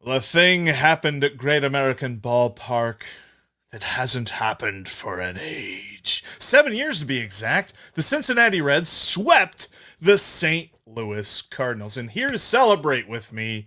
The thing happened at Great American Ballpark that hasn't happened for an age. 7 years to be exact. The Cincinnati Reds swept the St. Louis Cardinals. And here to celebrate with me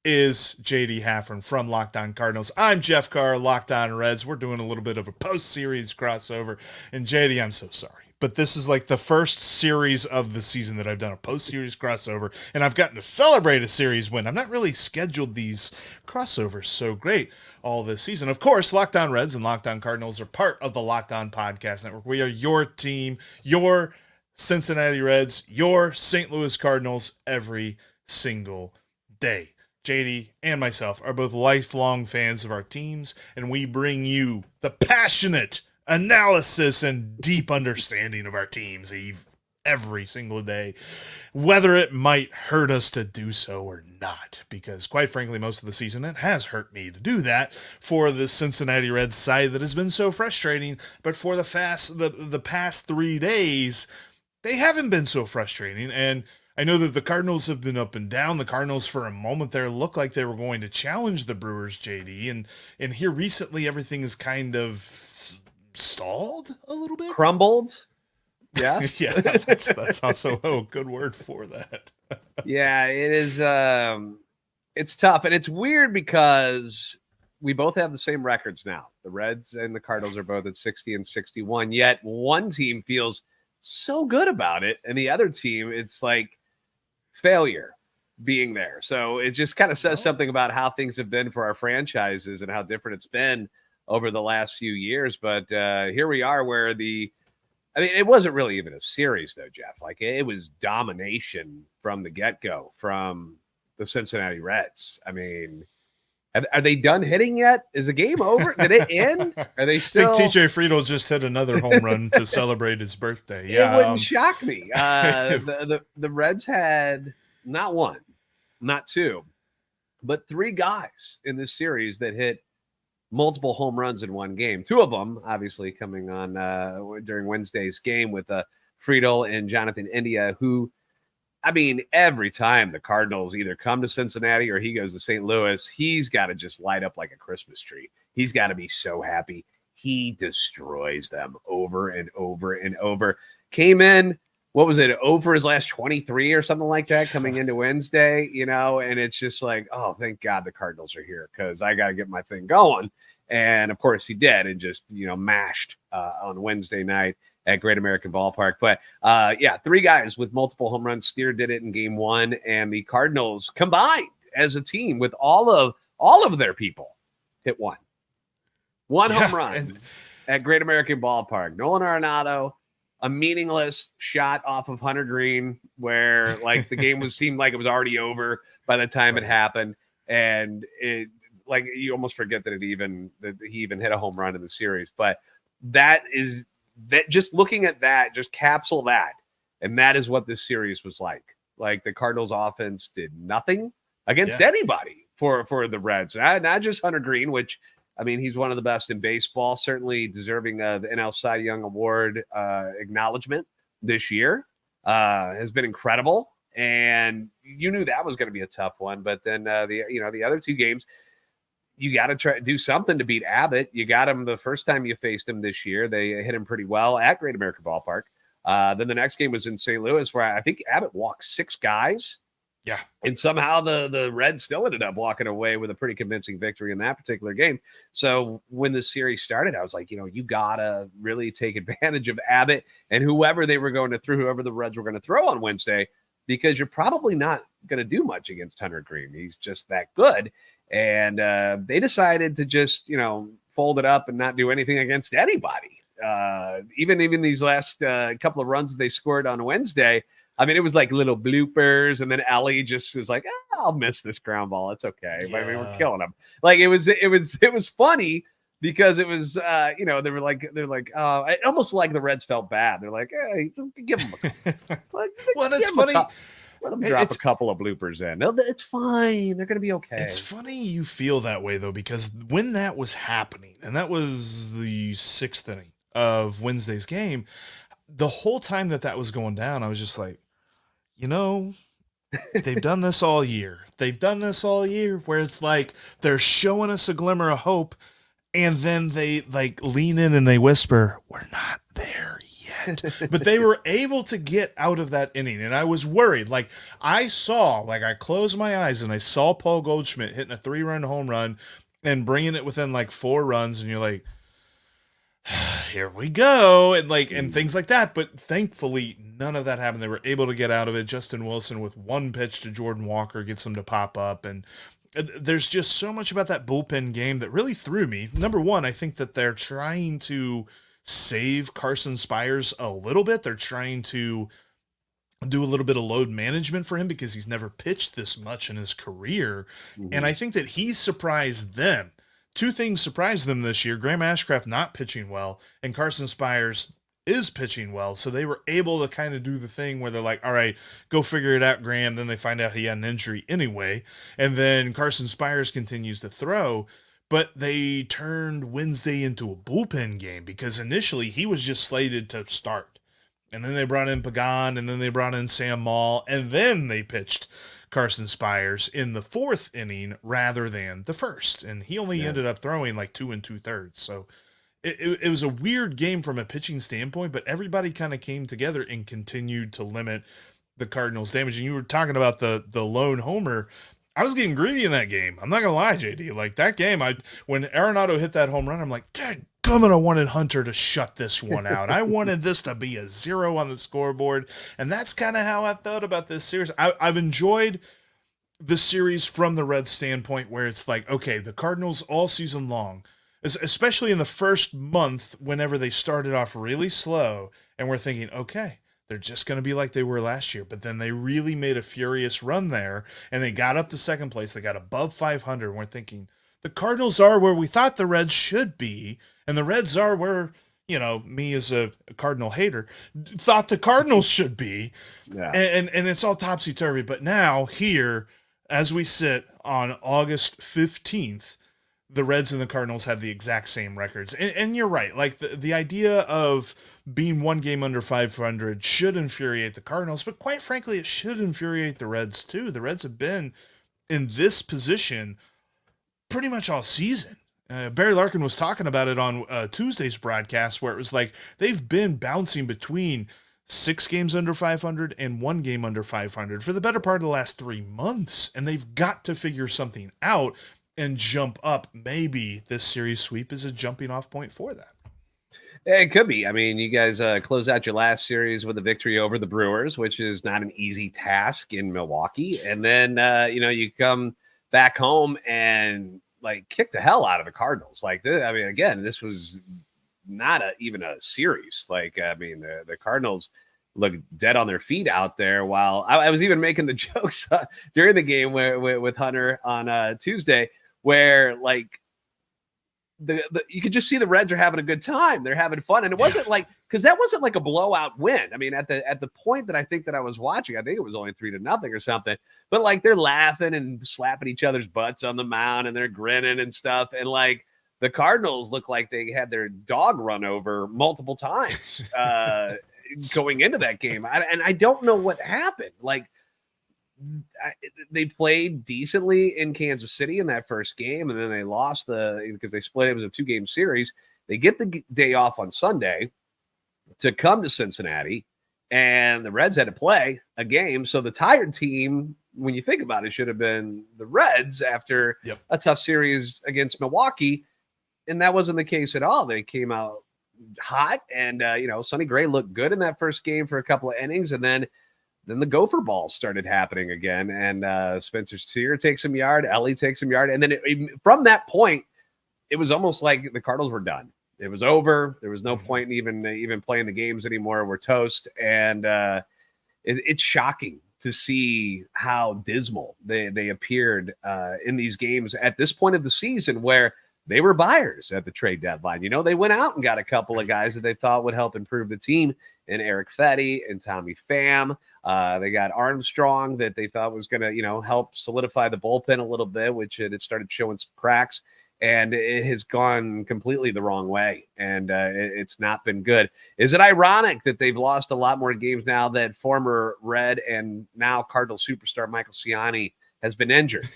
is JD Hafron from Locked On Cardinals. I'm Jeff Carr, Locked On Reds. We're doing a little bit of a post-series crossover. And JD, I'm so sorry, but this is like the first series of the season that I've done a post-series crossover, and I've gotten to celebrate a series win. I've not really scheduled these crossovers so great all this season. Of course, Locked On Reds and Locked On Cardinals are part of the Locked On Podcast Network. We are your team, your Cincinnati Reds, your St. Louis Cardinals every single day. JD and myself are both lifelong fans of our teams, and we bring you the passionate analysis and deep understanding of our teams every single day, whether it might hurt us to do so or not. Because quite frankly, most of the season, it has hurt me to do that for the Cincinnati Reds side that has been so frustrating. But for the past 3 days, they haven't been so frustrating. And I know that the Cardinals have been up and down. The Cardinals, for a moment there, looked like they were going to challenge the Brewers, JD. And here recently, everything is kind of stalled a little bit. Crumbled. Yes. Yeah, that's also a good word for that. Yeah, it is. It's tough, and it's weird because we both have the same records now. The Reds and the Cardinals are both at 60 and 61. Yet one team feels so good about it, and the other team, it's like failure being there. So it just kind of says something about how things have been for our franchises and how different it's been over the last few years. But here we are where it wasn't really even a series though, Jeff. Like it was domination from the get-go from the Cincinnati Reds. I mean, are they done hitting yet? Is the game over? Did it end? Are they still? I think TJ Friedel just hit another home run to celebrate his birthday. Yeah, it wouldn't shock me. The Reds had not one, not two, but three guys in this series that hit multiple home runs in one game. Two of them, obviously, coming on during Wednesday's game with Friedel and Jonathan India, who, I mean, every time the Cardinals either come to Cincinnati or he goes to St. Louis, he's got to just light up like a Christmas tree. He's got to be so happy. He destroys them over and over and over. Came in, what was it, over his last 23 or something like that coming into Wednesday, and it's just like, oh, thank God the Cardinals are here because I got to get my thing going. And, of course, he did and just, mashed on Wednesday night at Great American Ballpark. But, three guys with multiple home runs. Steer did it in game one, and the Cardinals combined as a team with all of their people hit one home run at Great American Ballpark. Nolan Arenado, a meaningless shot off of Hunter Green where like the game seemed like it was already over by the time it happened. And it, like, you almost forget that he even hit a home run in the series. But that just looking at that, just capsule that. And that is what this series was like. Like the Cardinals offense did nothing against anybody for the Reds. Not just Hunter Green, which, I mean, he's one of the best in baseball, certainly deserving the NL Cy Young Award acknowledgement this year. Has been incredible. And you knew that was going to be a tough one. But then the other two games, you got to try to do something to beat Abbott. You got him the first time you faced him this year. They hit him pretty well at Great American Ballpark. Then the next game was in St. Louis, where I think Abbott walked six guys. Yeah. And somehow the Reds still ended up walking away with a pretty convincing victory in that particular game. So when the series started, I was like, you got to really take advantage of Abbott and whoever the Reds were going to throw on Wednesday, because you're probably not going to do much against Hunter Green. He's just that good. And they decided to just, fold it up and not do anything against anybody. Even these last couple of runs they scored on Wednesday, I mean, it was like little bloopers, and then Elly just was like, I'll miss this ground ball. It's okay. Yeah. I mean, we're killing him. Like it was funny because it was, they're like, almost like the Reds felt bad. They're like, hey, give him a well, it's funny. Let them drop a couple of bloopers in. It's fine. They're going to be okay. It's funny you feel that way, though, because when that was happening, and that was the sixth inning of Wednesday's game, the whole time that was going down, I was just like, They've done this all year. They've done this all year where it's like they're showing us a glimmer of hope and then they like lean in and they whisper, "We're not there yet." But they were able to get out of that inning and I was worried. Like I closed my eyes and I saw Paul Goldschmidt hitting a 3-run home run and bringing it within like 4 runs and you're like, here we go, and things like that. But thankfully none of that happened. They were able to get out of it. Justin Wilson with one pitch to Jordan Walker gets them to pop up, and there's just so much about that bullpen game that really threw me. Number one, I think that they're trying to save Carson Spires a little bit. They're trying to do a little bit of load management for him because he's never pitched this much in his career. And I think that he surprised them. Two things surprised them this year: Graham Ashcraft not pitching well, and Carson Spires is pitching well. So they were able to kind of do the thing where they're like, all right, go figure it out, Graham. Then they find out he had an injury anyway. And then Carson Spires continues to throw. But they turned Wednesday into a bullpen game because initially he was just slated to start. And then they brought in Pagan, and then they brought in Sam Maul, and then they pitched Carson Spires in the 4th inning rather than the 1st. And he only ended up throwing like 2 2/3. So it was a weird game from a pitching standpoint, but everybody kind of came together and continued to limit the Cardinals' damage. And you were talking about the lone homer. I was getting greedy in that game. I'm not going to lie, JD. Like that game, when Arenado hit that home run, I'm like, dang, I wanted Hunter to shut this one out. I wanted this to be a 0 on the scoreboard. And that's kind of how I felt about this series. I've enjoyed the series from the Reds standpoint where it's like, okay, the Cardinals all season long, especially in the first month, whenever they started off really slow and we're thinking, okay, they're just going to be like they were last year. But then they really made a furious run there and they got up to second place. They got above 500. And we're thinking the Cardinals are where we thought the Reds should be. And the Reds are where, me as a Cardinal hater thought the Cardinals should be. Yeah. And it's all topsy-turvy. But now here, as we sit on August 15th, the Reds and the Cardinals have the exact same records. And you're right. Like the idea of being 1 game under 500 should infuriate the Cardinals, but quite frankly, it should infuriate the Reds too. The Reds have been in this position pretty much all season. Barry Larkin was talking about it on Tuesday's broadcast where it was like they've been bouncing between 6 games under 500 and 1 game under 500 for the better part of the last 3 months. And they've got to figure something out and jump up. Maybe this series sweep is a jumping off point for that. It could be. I mean, you guys close out your last series with a victory over the Brewers, which is not an easy task in Milwaukee. And then, you come back home and like kick the hell out of the Cardinals. Like, again, this was not even a series. Like, the Cardinals look dead on their feet out there. While I was even making the jokes during the game with Hunter on Tuesday, where like you could just see the Reds are having a good time. They're having fun, and it wasn't like because that wasn't like a blowout win. I mean, at the point that I think that I was watching, I think it was only 3-0 or something. But like they're laughing and slapping each other's butts on the mound, and they're grinning and stuff, and like. The Cardinals look like they had their dog run over multiple times going into that game. And I don't know what happened. Like, they played decently in Kansas City in that first game, and then they lost because they split. It was a 2-game series. They get the day off on Sunday to come to Cincinnati, and the Reds had to play a game. So the tired team, when you think about it, should have been the Reds after a tough series against Milwaukee. And that wasn't the case at all. They came out hot, and Sonny Gray looked good in that first game for a couple of innings, and then the gopher balls started happening again. And Spencer Steer takes some yard, Elly takes some yard, and then from that point, it was almost like the Cardinals were done. It was over. There was no point in even playing the games anymore. We're toast, and it's shocking to see how dismal they appeared in these games at this point of the season, where they were buyers at the trade deadline. They went out and got a couple of guys that they thought would help improve the team, and Eric Fetty and Tommy Pham. They got Armstrong that they thought was going to, help solidify the bullpen a little bit, which it started showing some cracks. and it has gone completely the wrong way, and it's not been good. Is it ironic that they've lost a lot more games now that former Red and now Cardinal superstar Michael Ciani has been injured?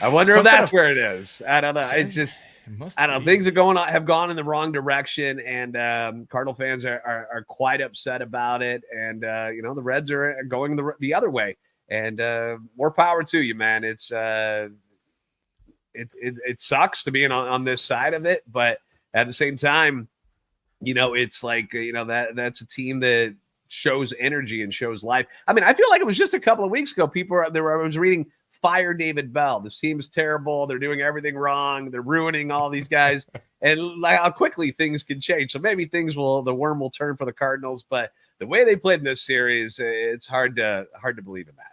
I wonder if that's where it is. I don't know. It's just, I don't know. Things have gone in the wrong direction, and Cardinal fans are quite upset about it. And the Reds are going the other way. And more power to you, man. It's it sucks to be on this side of it, but at the same time, it's like that's a team that shows energy and shows life. I mean, I feel like it was just a couple of weeks ago. I was reading, fire David Bell. This team's terrible. They're doing everything wrong. They're ruining all these guys, and like how quickly things can change. So maybe the worm will turn for the Cardinals. But the way they played in this series, it's hard to believe in that.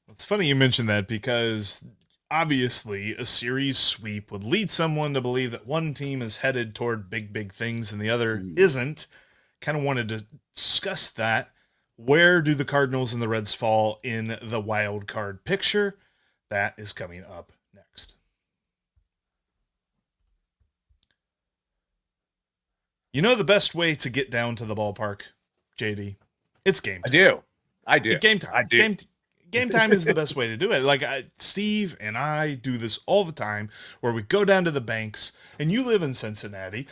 It's funny you mentioned that, because obviously a series sweep would lead someone to believe that one team is headed toward big things and the other isn't. Kind of wanted to discuss that. Where do the Cardinals and the Reds fall in the wild card picture? That is coming up next. You know the best way to get down to the ballpark, JD? It's game time. I do. Game time. Game time is the best way to do it. Like Steve and I do this all the time, where we go down to the banks, and you live in Cincinnati.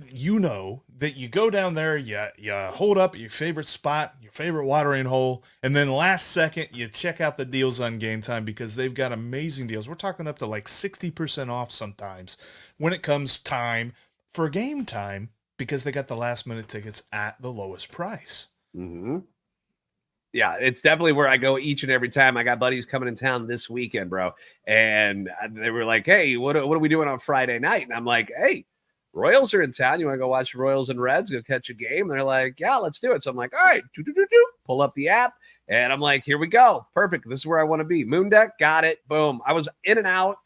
You know that you go down there, you hold up at your favorite spot, your favorite watering hole, and then last second you check out the deals on Game Time, because they've got amazing deals. We're talking up to like 60% off sometimes when it comes time for Game Time, because they got the last minute tickets at the lowest price. Mm-hmm. Yeah, it's definitely where I go each and every time. I got buddies coming in town this weekend, bro. And they were like, hey, what are we doing on Friday night? And I'm like, hey, Royals are in town. You want to go watch Royals and Reds, go catch a game? And they're like, yeah, let's do it. So I'm like, all right, pull up the app. And I'm like, here we go. Perfect. This is where I want to be. Moon Deck, got it. Boom. I was in and out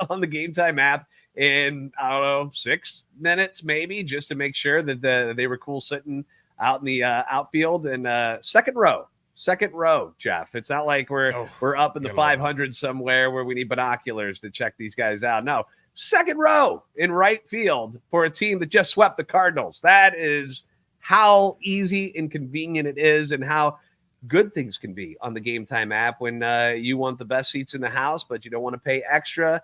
on the Game Time app in, I don't know, 6 minutes maybe, just to make sure that they were cool sitting out in the outfield. And second row, Jeff. It's not like we're up in the 500 somewhere where we need binoculars to check these guys out. No, second row in right field for a team that just swept the Cardinals. That is how easy and convenient it is, and how good things can be on the Game Time app when you want the best seats in the house, but you don't want to pay extra.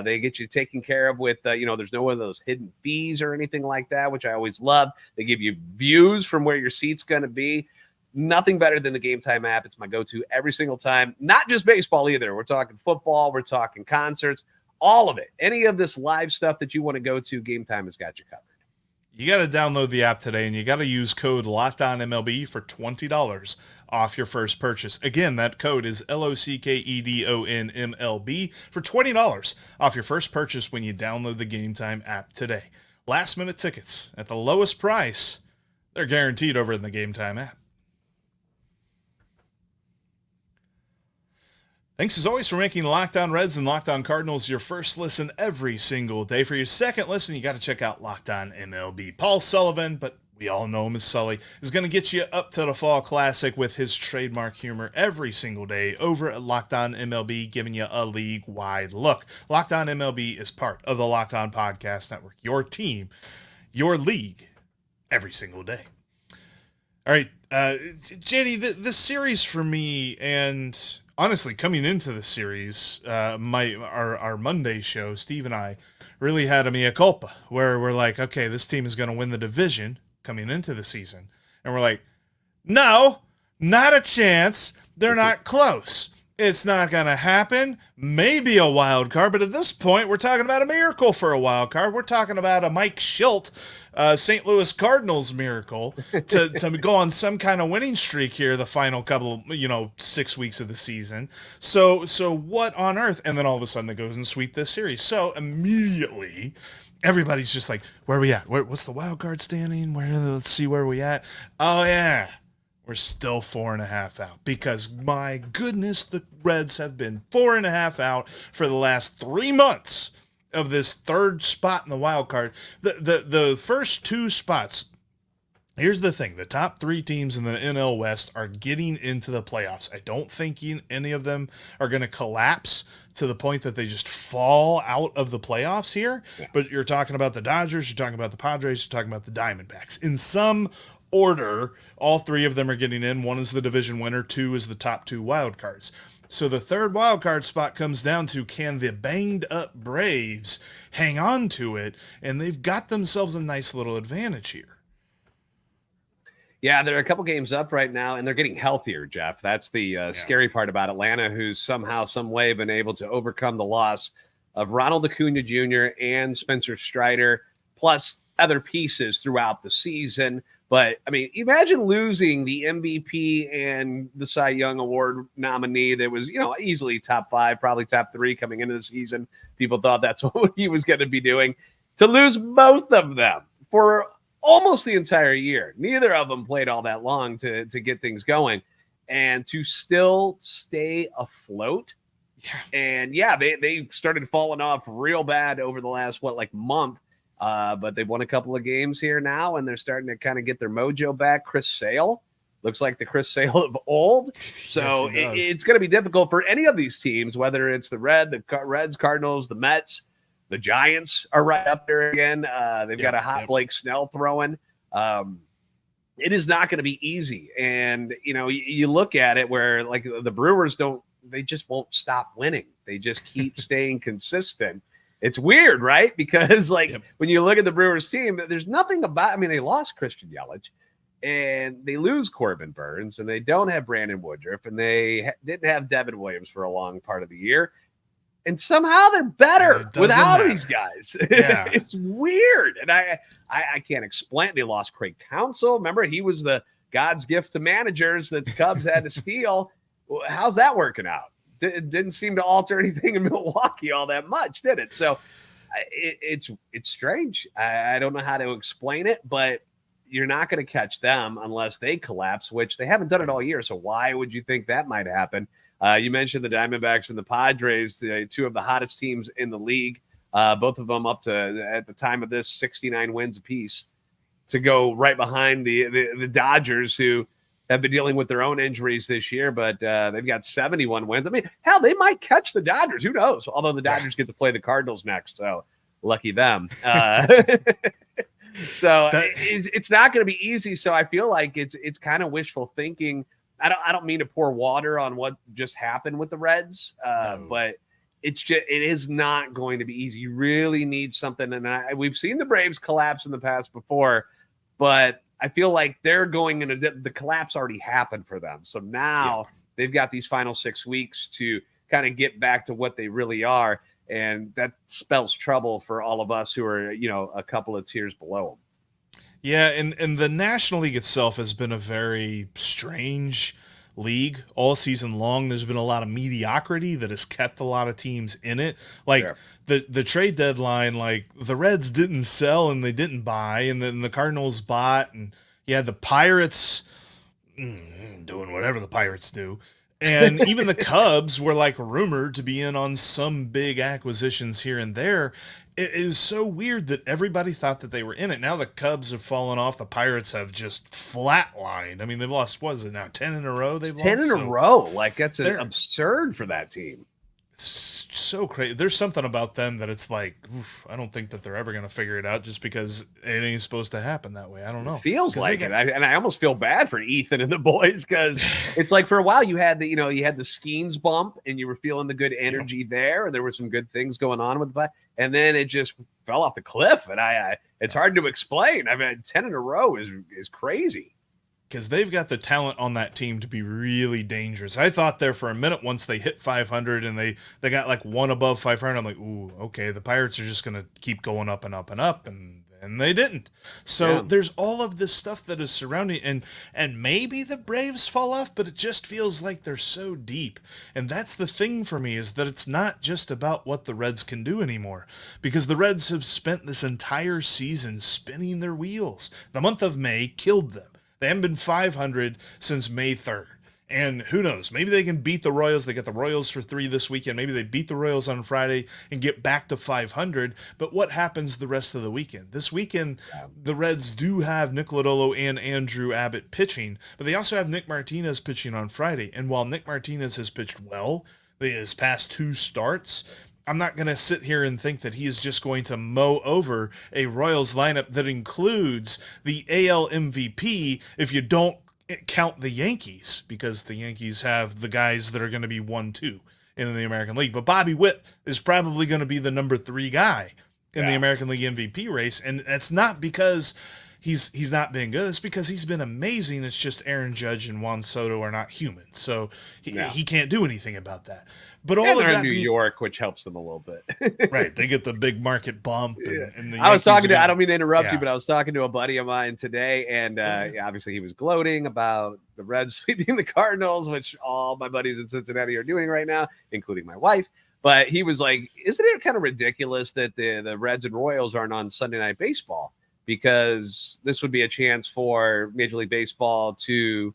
They get you taken care of with, there's no one of those hidden fees or anything like that, which I always love. They give you views from where your seat's going to be. Nothing better than the Game Time app. It's my go-to every single time. Not just baseball either. We're talking football. We're talking concerts. All of it. Any of this live stuff that you want to go to, Game Time has got you covered. You got to download the app today, and you got to use code LOCKEDONMLB for $20 off your first purchase. Again, that code is LOCKEDONMLB for $20 off your first purchase when you download the Game Time app today. Last minute tickets at the lowest price. They're guaranteed over in the Game Time app. Thanks as always for making Locked On Reds and Locked On Cardinals your first listen every single day. For your second listen, you got to check out Locked On MLB. Paul Sullivan, but we all know him as Sully, is going to get you up to the Fall Classic with his trademark humor every single day over at Locked On MLB, giving you a league-wide look. Locked On MLB is part of the Locked On Podcast Network, your team, your league, every single day. All right, JD, this series for me, and honestly, coming into the series, our Monday show, Steve and I really had a mea culpa, where we're like, okay, this team is going to win the division coming into the season. And we're like, no, not a chance. They're not close. It's not going to happen. Maybe a wild card, but at this point, we're talking about a miracle for a wild card. We're talking about a Mike Schilt, St. Louis Cardinals miracle to go on some kind of winning streak here the final couple, 6 weeks of the season. So what on earth? And then all of a sudden, it goes and sweep this series. So immediately, everybody's just like, where are we at? What's the wild card standing? Let's see where we at. Oh, yeah. We're still 4.5 out, because my goodness, the Reds have been 4.5 out for the last 3 months of this third spot in the wild card. The first two spots Here's the thing. The top 3 teams in the NL West are getting into the playoffs. I don't think any of them are going to collapse to the point that they just fall out of the playoffs here. Yeah. But you're talking about the Dodgers, you're talking about the Padres, you're talking about the Diamondbacks. In some order, all 3 of them are getting in. 1 is the division winner, 2 is the top 2 wild cards. So the third wild card spot comes down to, can the banged up Braves hang on to it? And they've got themselves a nice little advantage here. Yeah, they're a couple games up right now, and they're getting healthier, Jeff. That's the scary part about Atlanta, who's somehow, some way been able to overcome the loss of Ronald Acuna Jr. and Spencer Strider, plus other pieces throughout the season. But, I mean, imagine losing the MVP and the Cy Young Award nominee that was, easily top 5, probably top 3 coming into the season. People thought that's what he was going to be doing. To lose both of them for almost the entire year. Neither of them played all that long to get things going, and to still stay afloat. Yeah. And they started falling off real bad over the last month. But they've won a couple of games here now, and they're starting to kind of get their mojo back. Chris Sale looks like the Chris Sale of old. So yes, it's going to be difficult for any of these teams, whether it's the Reds, Cardinals, the Mets. The Giants are right up there again. They've got a hot Blake Snell throwing. It is not going to be easy. And, you look at it where the Brewers they just won't stop winning. They just keep staying consistent. It's weird, right? Because when you look at the Brewers team, there's nothing about, they lost Christian Yelich and they lose Corbin Burns and they don't have Brandon Woodruff and they didn't have Devin Williams for a long part of the year. And somehow they're better without these guys. Yeah. It's weird. And I can't explain. They lost Craig Counsell. Remember, he was the God's gift to managers that the Cubs had to steal. How's that working out? It didn't seem to alter anything in Milwaukee all that much, did it? So it's strange. I don't know how to explain it, but you're not going to catch them unless they collapse, which they haven't done it all year. So why would you think that might happen? You mentioned the Diamondbacks and the Padres, the 2 of the hottest teams in the league, both of them up to, at the time of this, 69 wins apiece, to go right behind the Dodgers, who have been dealing with their own injuries this year, but they've got 71 wins. Hell, they might catch the Dodgers. Who knows? Although the Dodgers get to play the Cardinals next, so lucky them. So it's not going to be easy. So I feel like it's kind of wishful thinking. I don't mean to pour water on what just happened with the Reds, but it is not going to be easy. You really need something. And we've seen the Braves collapse in the past before, but I feel like they're going into the collapse already happened for them. So now they've got these final 6 weeks to kind of get back to what they really are. And that spells trouble for all of us who are, a couple of tiers below them. Yeah, and the National League itself has been a very strange league all season long. There's been a lot of mediocrity that has kept a lot of teams in it. The trade deadline, the Reds didn't sell and they didn't buy, and then the Cardinals bought, and you had the Pirates doing whatever the Pirates do. And even the Cubs were rumored to be in on some big acquisitions here and there. It is so weird that everybody thought that they were in it. Now the Cubs have fallen off. The Pirates have just flatlined. They've lost, what is it now, 10 in a row? They've lost 10 in a row. That's absurd for that team. It's so crazy. There's something about them that it's I don't think that they're ever going to figure it out just because it ain't supposed to happen that way. I don't know. It feels like it. And I almost feel bad for Ethan and the boys because it's for a while you had the Skenes bump and you were feeling the good energy there. And there were some good things going on with the, and then it just fell off the cliff. And it's hard to explain. 10 in a row is crazy. Because they've got the talent on that team to be really dangerous. I thought there for a minute once they hit 500 and they got one above 500. I'm like, ooh, okay, the Pirates are just going to keep going up and up and up, and they didn't. So there's all of this stuff that is surrounding, and maybe the Braves fall off, but it just feels like they're so deep. And that's the thing for me, is that it's not just about what the Reds can do anymore, because the Reds have spent this entire season spinning their wheels. The month of May killed them. They haven't been 500 since May 3rd. And who knows? Maybe they can beat the Royals. They get the Royals for 3 this weekend. Maybe they beat the Royals on Friday and get back to 500. But what happens the rest of the weekend? This weekend, the Reds do have Nick Lodolo and Andrew Abbott pitching, but they also have Nick Martinez pitching on Friday. And while Nick Martinez has pitched well his past 2 starts, I'm not going to sit here and think that he is just going to mow over a Royals lineup that includes the AL MVP if you don't count the Yankees, because the Yankees have the guys that are going to be 1-2 in the American League. But Bobby Witt is probably going to be the number 3 guy in the American League MVP race. And that's not because he's not been good. It's because he's been amazing. It's just Aaron Judge and Juan Soto are not human. So he can't do anything about that. But all they're of that in New York, which helps them a little bit. Right. They get the big market bump. And I was talking to, I don't mean to interrupt you, but I was talking to a buddy of mine today, and obviously he was gloating about the Reds sweeping the Cardinals, which all my buddies in Cincinnati are doing right now, including my wife. But he was like, isn't it kind of ridiculous that the Reds and Royals aren't on Sunday Night Baseball? Because this would be a chance for Major League Baseball to,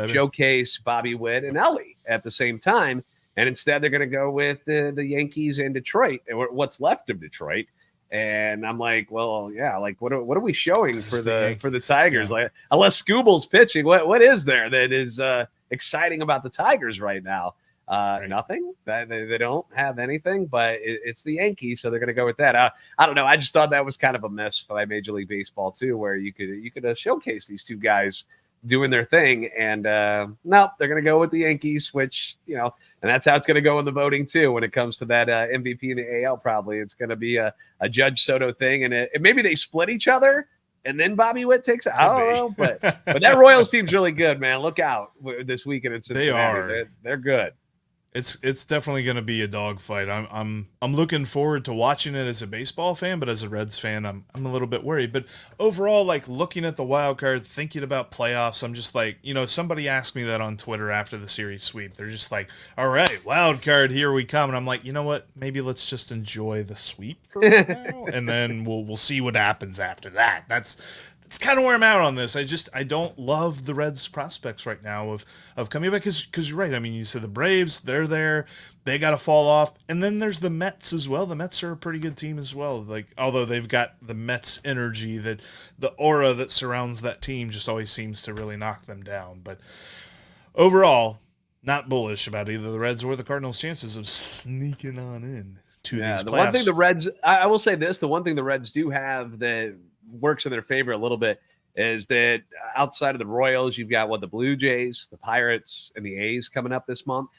showcase Bobby Witt and Elly at the same time. And instead, they're going to go with the Yankees in Detroit, or what's left of Detroit. And I'm like, well, yeah, like what are we showing for the Tigers? Yeah. Like, unless Scooble's pitching, what is there that is exciting about the Tigers right now? Right. Nothing. They don't have anything, but it's the Yankees, so they're going to go with that. I don't know. I just thought that was kind of a miss by Major League Baseball too, where you could showcase these 2 guys doing their thing, and no, they're going to go with the Yankees, which and that's how it's going to go in the voting too. When it comes to that MVP in the AL, probably it's going to be a Judge Soto thing, and maybe they split each other. And then Bobby Witt takes it. I don't know, but that Royals team's really good, man. Look out this weekend in Cincinnati. They are. They're good. It's definitely going to be a dogfight. I'm looking forward to watching it as a baseball fan, but as a Reds fan, I'm a little bit worried. But overall, like looking at the wild card, thinking about playoffs, I'm just like, somebody asked me that on Twitter after the series sweep. They're just like, all right, wild card, here we come. And I'm like, you know what? Maybe let's just enjoy the sweep for right now, and then we'll see what happens after that. That's kind of where I'm at on this. I don't love the Reds prospects right now of coming back, because you're right. I mean, you said the Braves, they're there. They got to fall off. And then there's the Mets as well. The Mets are a pretty good team as well. Like, although they've got the Mets energy, that the aura that surrounds that team just always seems to really knock them down. But overall, not bullish about either the Reds or the Cardinals' chances of sneaking on in to these playoffs. One thing the Reds, I will say this, the one thing the Reds do have that works in their favor a little bit is that outside of the Royals, you've got the Blue Jays, the Pirates, and the A's coming up this month,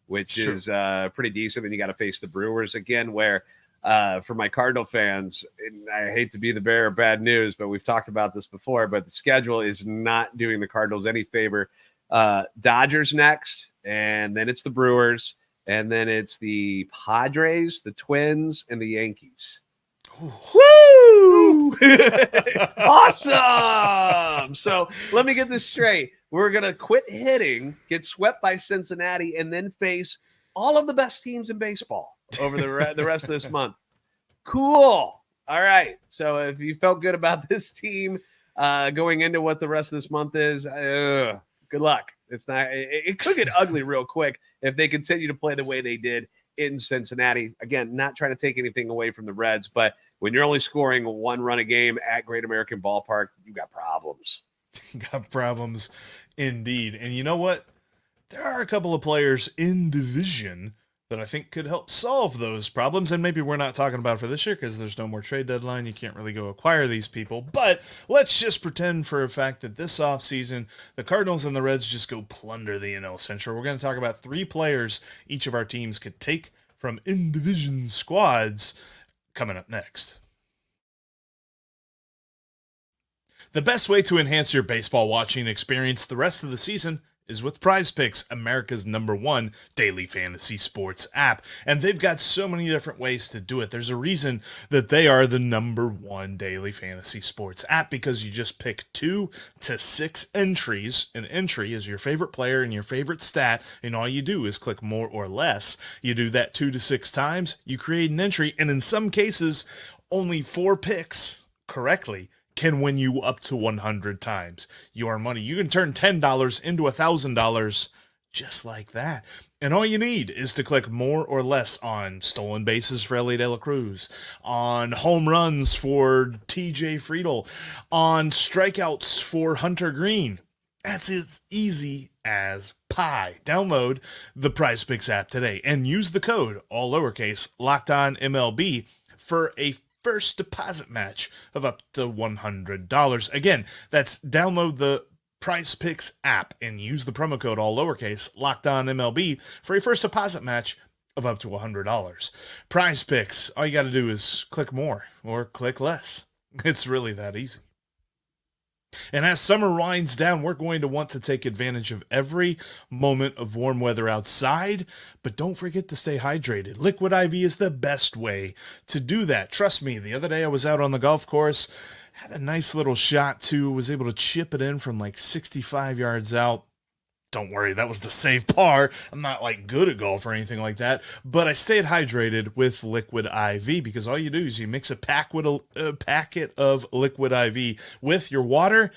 which is pretty decent. And you got to face the Brewers again, where for my Cardinal fans, and I hate to be the bearer of bad news, but we've talked about this before, but the schedule is not doing the Cardinals any favor. Dodgers next, and then it's the Brewers, and then it's the Padres, the Twins, and the Yankees. Woo! Awesome. So let me get this straight. We're going to quit hitting, get swept by Cincinnati, and then face all of the best teams in baseball over the rest of this month. Cool. All right. So if you felt good about this team going into what the rest of this month is, good luck. It could get ugly real quick if they continue to play the way they did in Cincinnati. Again, not trying to take anything away from the Reds, but when you're only scoring 1 run a game at Great American Ballpark, you got problems. Got problems indeed. And you know what? There are a couple of players in division that I think could help solve those problems. And maybe we're not talking about for this year because there's no more trade deadline. You can't really go acquire these people. But let's just pretend for a fact that this offseason, the Cardinals and the Reds just go plunder the NL Central. We're going to talk about 3 players each of our teams could take from in-division squads coming up next. The best way to enhance your baseball watching experience the rest of the season is with Prize Picks, America's #1 daily fantasy sports app. And they've got so many different ways to do it. There's a reason that they are the #1 daily fantasy sports app, because you just pick 2 to 6 entries. An entry is your favorite player and your favorite stat, and all you do is click more or less. You do that 2 to 6 times, you create an entry, and in some cases, only 4 picks correctly can win you up to 100 times your money. You can turn $10 into $1,000 just like that. And all you need is to click more or less on stolen bases for Elly De La Cruz, on home runs for TJ Friedel, on strikeouts for Hunter Green. That's as easy as pie. Download the PrizePicks app today and use the code, all lowercase, LockedOnMLB for a first deposit match of up to $100. Again, that's download the PrizePicks app and use the promo code, all lowercase, LockedOnMLB for a first deposit match of up to $100. PrizePicks, all you got to do is click more or click less. It's really that easy. And as summer winds down, we're going to want to take advantage of every moment of warm weather outside, but don't forget to stay hydrated. Liquid IV is the best way to do that. Trust me, the other day I was out on the golf course, had a nice little shot too, was able to chip it in from like 65 yards out. Don't worry, that was the safe par. I'm not like good at golf or anything like that, but I stayed hydrated with Liquid IV because all you do is you mix a packet of Liquid IV with your water,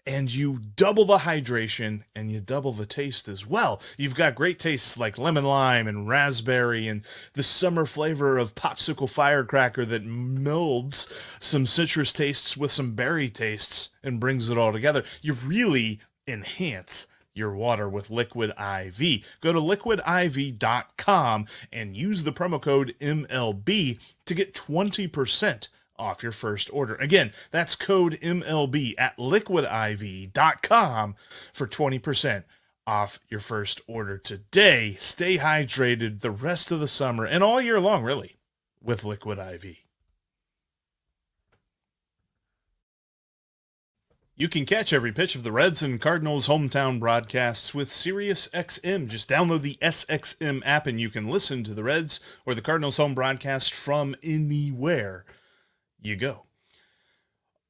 and you double the hydration and you double the taste as well. You've got great tastes like lemon lime and raspberry and the summer flavor of popsicle firecracker that melds some citrus tastes with some berry tastes and brings it all together. You really enhance your water with Liquid IV. Go to liquidiv.com and use the promo code MLB to get 20% off your first order. Again, that's code MLB at liquidiv.com for 20% off your first order today. Stay hydrated the rest of the summer and all year long, really, with Liquid IV. You can catch every pitch of the Reds and Cardinals hometown broadcasts with SiriusXM. Just download the SXM app and you can listen to the Reds or the Cardinals home broadcast from anywhere you go.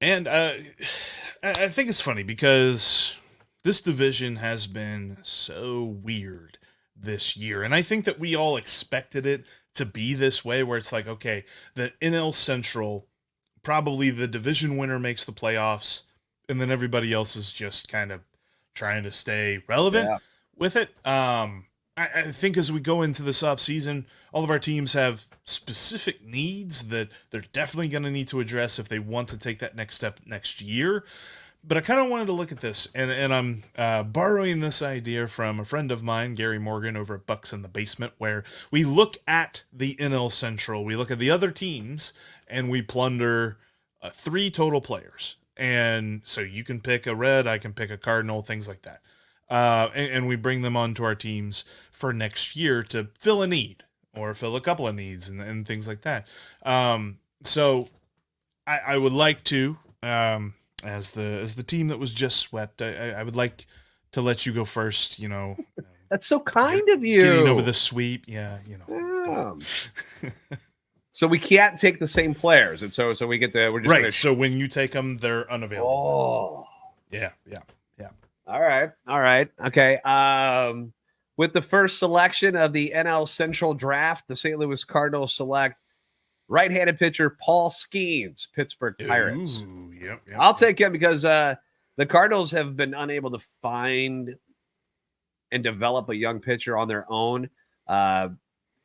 And I think it's funny because this division has been so weird this year. And I think that we all expected it to be this way, where it's like, okay, the NL Central, probably the division winner makes the playoffs, and then everybody else is just kind of trying to stay relevant with it. I think as we go into this offseason, all of our teams have specific needs that they're definitely going to need to address if they want to take that next step next year. But I kind of wanted to look at this, and I'm borrowing this idea from a friend of mine, Gary Morgan, over at Bucks in the Basement, where we look at the NL Central, we look at the other teams, and we plunder 3 total players. And so you can pick a Red, I can pick a Cardinal, things like that. And we bring them onto our teams for next year to fill a need or fill a couple of needs and things like that. So I would like to, as the team that was just swept, I would like to let you go first, you know. That's so kind of you. Getting over the sweep. Yeah, you know. So we can't take the same players, and so we get we're just right. So when you take them, they're unavailable. Oh, yeah. All right, okay. With the first selection of the NL Central Draft, the St. Louis Cardinals select right-handed pitcher Paul Skenes, Pittsburgh Pirates. Ooh, yep. I'll take him because the Cardinals have been unable to find and develop a young pitcher on their own.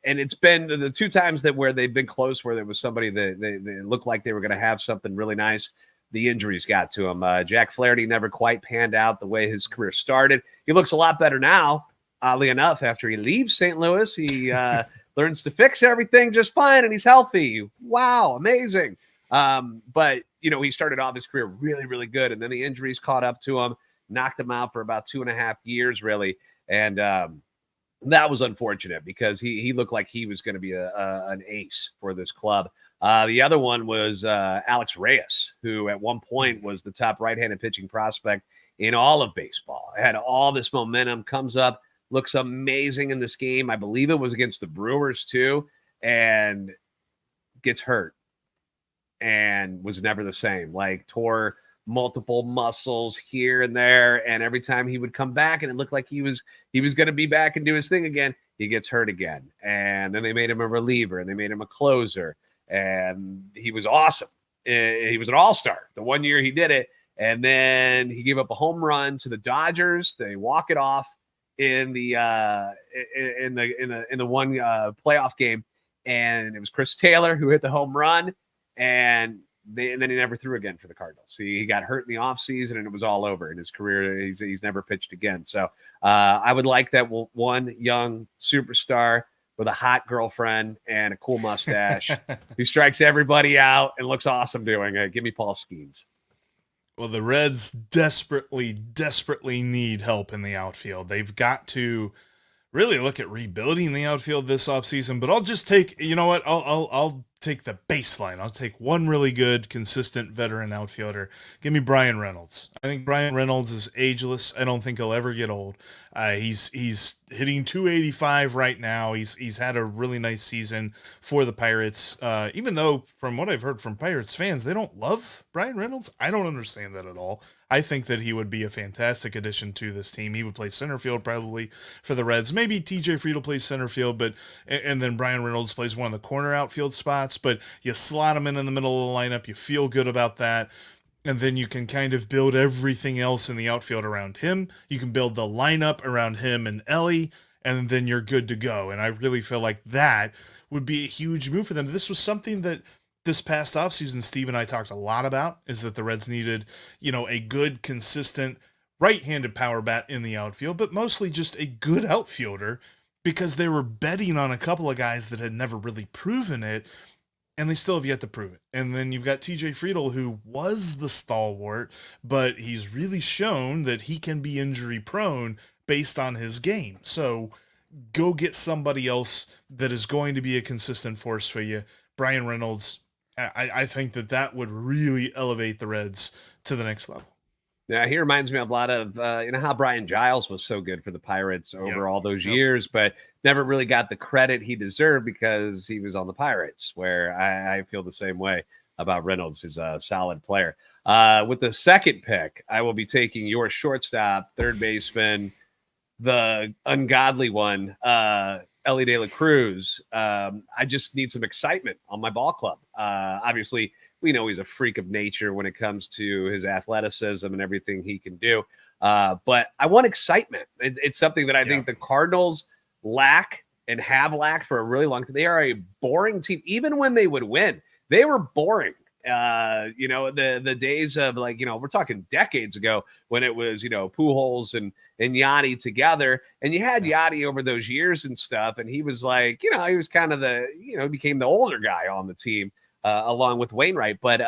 And it's been the 2 times that where they've been close, where there was somebody that they looked like they were going to have something really nice. The injuries got to him. Jack Flaherty never quite panned out the way his career started. He looks a lot better now, oddly enough. After he leaves St. Louis, he learns to fix everything just fine, and he's healthy. Wow, amazing. But, you know, he started off his career really, really good, and then the injuries caught up to him, knocked him out for about 2.5 years, really. And that was unfortunate because he looked like he was going to be an ace for this club. The other one was Alex Reyes, who at one point was the top right-handed pitching prospect in all of baseball. Had all this momentum, comes up, looks amazing in this game. I believe it was against the Brewers too, and gets hurt and was never the same. Like tore multiple muscles here and there, and every time he would come back and it looked like he was going to be back and do his thing again, he gets hurt again. And then they made him a reliever and they made him a closer, and he was awesome. He was an all-star the one year he did it, and then he gave up a home run to the Dodgers. They walk it off in the one playoff game, and it was Chris Taylor who hit the home run, and then he never threw again for the Cardinals. He got hurt in the offseason, and it was all over in his career. He's never pitched again. So I would like that one young superstar with a hot girlfriend and a cool mustache who strikes everybody out and looks awesome doing it. Give me Paul Skenes. Well, the Reds desperately need help in the outfield. They've got to really look at rebuilding the outfield this offseason, but I'll just take, you know what? I'll take the baseline. I'll take one really good, consistent veteran outfielder. Give me Brian Reynolds. I think Brian Reynolds is ageless. I don't think he'll ever get old. He's hitting 285 right now. He's had a really nice season for the Pirates. Even though, from what I've heard from Pirates fans, they don't love Brian Reynolds. I don't understand that at all. I think that he would be a fantastic addition to this team. He would play center field probably for the Reds. Maybe TJ Friedl plays center field, and then Brian Reynolds plays one of the corner outfield spots. But you slot him in the middle of the lineup. You feel good about that. And then you can kind of build everything else in the outfield around him. You can build the lineup around him and Elly, and then you're good to go. And I really feel like that would be a huge move for them. This was something that this past offseason, Steve and I talked a lot about, is that the Reds needed, a good, consistent, right-handed power bat in the outfield, but mostly just a good outfielder, because they were betting on a couple of guys that had never really proven it, and they still have yet to prove it. And then you've got TJ Friedl, who was the stalwart, but he's really shown that he can be injury prone based on his game. So go get somebody else that is going to be a consistent force for you. Brian Reynolds, I think that would really elevate the Reds to the next level. Yeah, he reminds me of a lot of, how Brian Giles was so good for the Pirates over all those years, but never really got the credit he deserved because he was on the Pirates, where I feel the same way about Reynolds. He's a solid player. With the second pick, I will be taking your shortstop, third baseman, the ungodly one, Elly De La Cruz. I just need some excitement on my ball club. Obviously, we know he's a freak of nature when it comes to his athleticism and everything he can do. But I want excitement. It's something that I think the Cardinals lack and have lacked for a really long time. They are a boring team. Even when they would win, they were boring. The days of we're talking decades ago when it was, Pujols and Yachty together. And you had Yachty over those years and stuff. And he was like, he was kind of became the older guy on the team. Along with Wainwright, but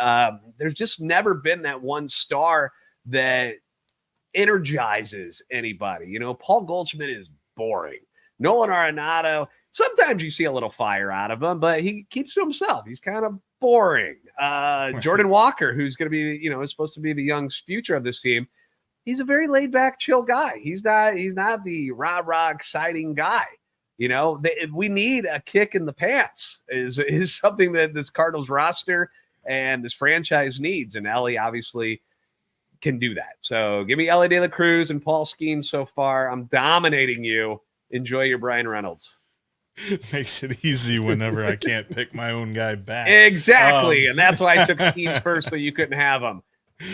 there's just never been that one star that energizes anybody. Paul Goldschmidt is boring. Nolan Arenado, sometimes you see a little fire out of him, but he keeps to himself. He's kind of boring. Jordan Walker, who's going to be, is supposed to be the young future of this team. He's a very laid back, chill guy. He's not the rah-rah exciting guy. We need a kick in the pants is something that this Cardinals roster and this franchise needs. And Elly obviously can do that. So give me Elly De La Cruz and Paul Skenes so far. I'm dominating you. Enjoy your Brian Reynolds. Makes it easy whenever I can't pick my own guy back. Exactly. And that's why I took Skenes first, so you couldn't have him.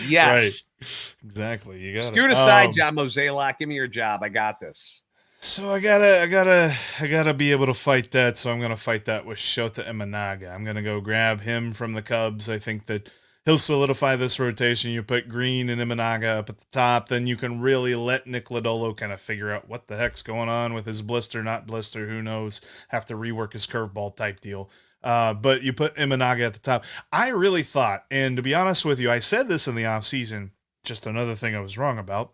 Yes. Right. Exactly. You got Scoot aside, John Mozeliak. Give me your job. I got this. So I gotta be able to fight that. So I'm gonna fight that with Shota Imanaga. I'm gonna go grab him from the Cubs. I think that he'll solidify this rotation. You put Green and Imanaga up at the top, then you can really let Nick Lodolo kind of figure out what the heck's going on with his blister, not blister. Who knows? Have to rework his curveball type deal. But you put Imanaga at the top. I really thought, and to be honest with you, I said this in the offseason. Just another thing I was wrong about.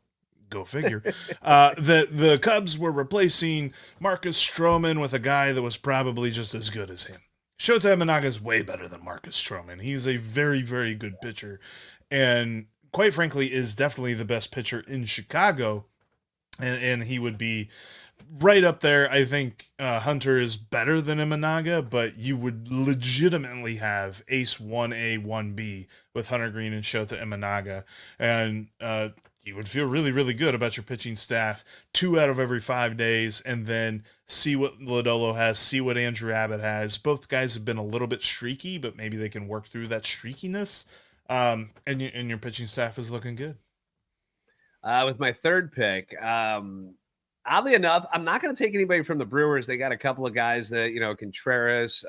Go figure. The Cubs were replacing Marcus Stroman with a guy that was probably just as good as him. Shota Imanaga is way better than Marcus Stroman. He's a very, very good pitcher, and quite frankly is definitely the best pitcher in Chicago, and he would be right up there. I think Hunter is better than Imanaga, but you would legitimately have ace 1A, 1B with Hunter Green and Shota Imanaga. And you would feel really, really good about your pitching staff 2 out of every 5 days, and then see what Lodolo has, see what Andrew Abbott has. Both guys have been a little bit streaky, but maybe they can work through that streakiness. And your pitching staff is looking good. With my third pick, oddly enough, I'm not going to take anybody from the Brewers. They got a couple of guys that, Contreras,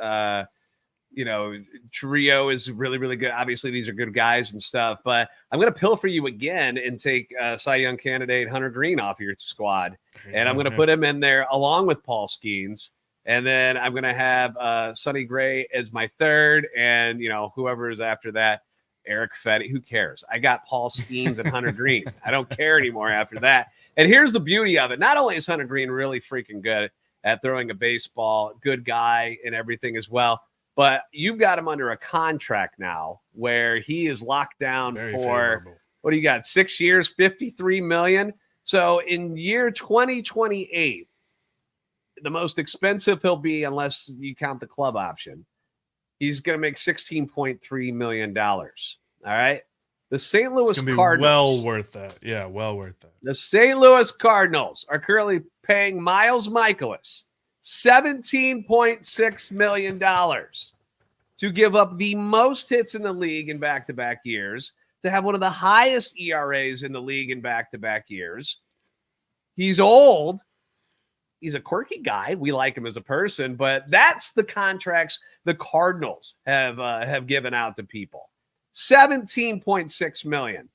Trio is really, really good. Obviously, these are good guys and stuff, but I'm going to pilfer you again and take Cy Young candidate Hunter Green off your squad. And I'm going to put him in there along with Paul Skenes. And then I'm going to have Sonny Gray as my third. And, whoever is after that, Eric Fetty. Who cares? I got Paul Skenes and Hunter Green. I don't care anymore after that. And here's the beauty of it. Not only is Hunter Green really freaking good at throwing a baseball, good guy and everything as well, but you've got him under a contract now where he is locked down Very for favorable. What do you got? 6 years, $53 million. So in year 2028, the most expensive he'll be, unless you count the club option, he's going to make $16.3 million. All right. The St. Louis Cardinals. Well worth that. Yeah, well worth that. The St. Louis Cardinals are currently paying Miles Mikolas $17.6 million to give up the most hits in the league in back-to-back years, to have one of the highest ERAs in the league in back-to-back years. He's old. He's a quirky guy. We like him as a person, but that's the contracts the Cardinals have given out to people. $17.6 million.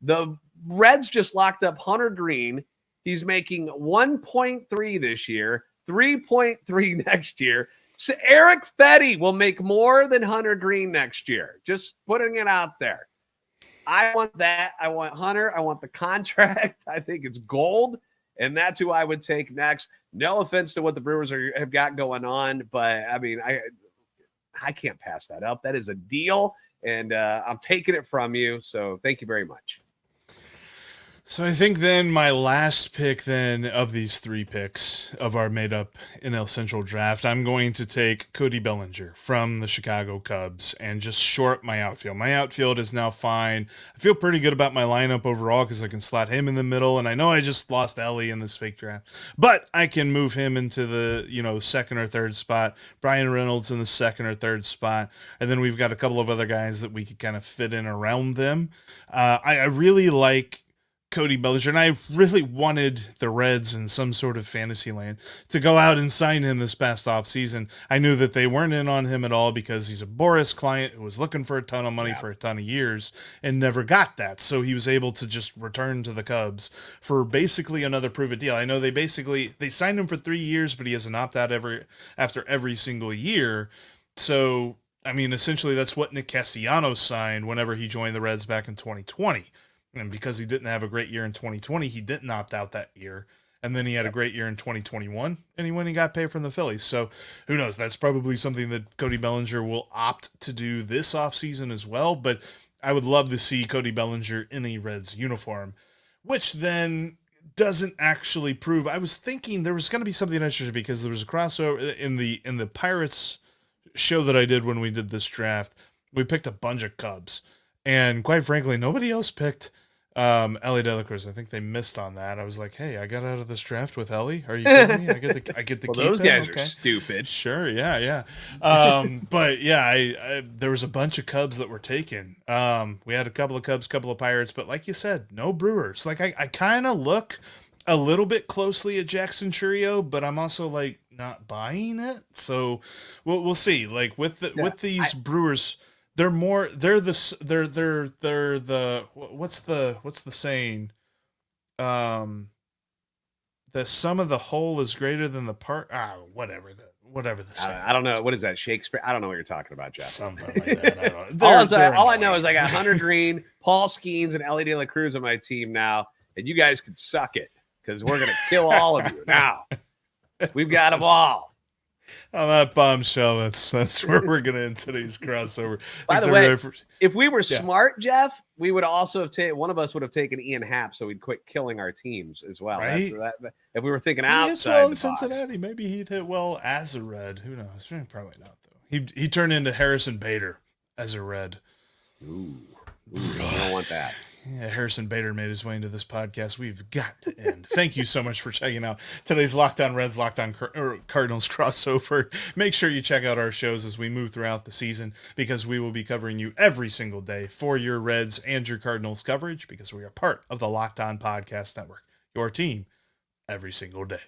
The Reds just locked up Hunter Green. He's making 1.3 this year, 3.3 next year. So Eric Fetty will make more than Hunter Green next year. Just putting it out there. I want that. I want Hunter. I want the contract. I think it's gold. And that's who I would take next. No offense to what the Brewers have got going on, but I mean, I can't pass that up. That is a deal, and I'm taking it from you. So thank you very much. So I think then my last pick then of these 3 picks of our made up NL Central draft, I'm going to take Cody Bellinger from the Chicago Cubs and just short my outfield. My outfield is now fine. I feel pretty good about my lineup overall because I can slot him in the middle. And I know I just lost Elly in this fake draft, but I can move him into the, second or third spot. Brian Reynolds in the second or third spot. And then we've got a couple of other guys that we could kind of fit in around them. I really like Cody Bellinger, and I really wanted the Reds in some sort of fantasy land to go out and sign him this past offseason. I knew that they weren't in on him at all because he's a Boris client who was looking for a ton of money for a ton of years and never got that. So he was able to just return to the Cubs for basically another prove-it deal. I know they signed him for 3 years, but he has an opt-out after every single year. So, I mean, essentially that's what Nick Castellanos signed whenever he joined the Reds back in 2020. And because he didn't have a great year in 2020, he didn't opt out that year. And then he had a great year in 2021, and he went and got paid from the Phillies. So who knows? That's probably something that Cody Bellinger will opt to do this offseason as well. But I would love to see Cody Bellinger in a Reds uniform, which then doesn't actually prove. I was thinking there was going to be something interesting because there was a crossover in the Pirates show that I did when we did this draft. We picked a bunch of Cubs, and quite frankly, nobody else picked Elly De La Cruz. I think they missed on that. I was like, hey, I got out of this draft with Elly. Are you kidding me? I get to well, keep those him? guys Okay. are stupid. Sure, yeah. But yeah, I there was a bunch of Cubs that were taken. We had a couple of Cubs, couple of Pirates, but like you said, no Brewers. Like I kind of look a little bit closely at Jackson Churio, but I'm also like not buying it. So we'll see. Like with these Brewers, what's the saying? The sum of the whole is greater than the part. Whatever the saying. I don't know. What is that, Shakespeare? I don't know what you're talking about, Jeff. Something like that. I don't know. All I know is I got Hunter Green, Paul Skenes, and Elly De La Cruz on my team now, and you guys can suck it because we're gonna kill all of you now. We've got them all. On that bombshell, that's where we're gonna end today's crossover. By the way, if we were smart, Jeff, we would also have taken one of us would have taken Ian Happ, so we'd quit killing our teams as well. Right? If we were thinking he outside well the in Cincinnati, maybe he'd hit well as a Red. Who knows? Probably not though. He turned into Harrison Bader as a Red. Ooh, we don't want that. Yeah, Harrison Bader made his way into this podcast. We've got to end. Thank you so much for checking out today's Locked On Reds, Locked On Cardinals crossover. Make sure you check out our shows as we move throughout the season, because we will be covering you every single day for your Reds and your Cardinals coverage, because we are part of the Locked On Podcast Network, your team every single day.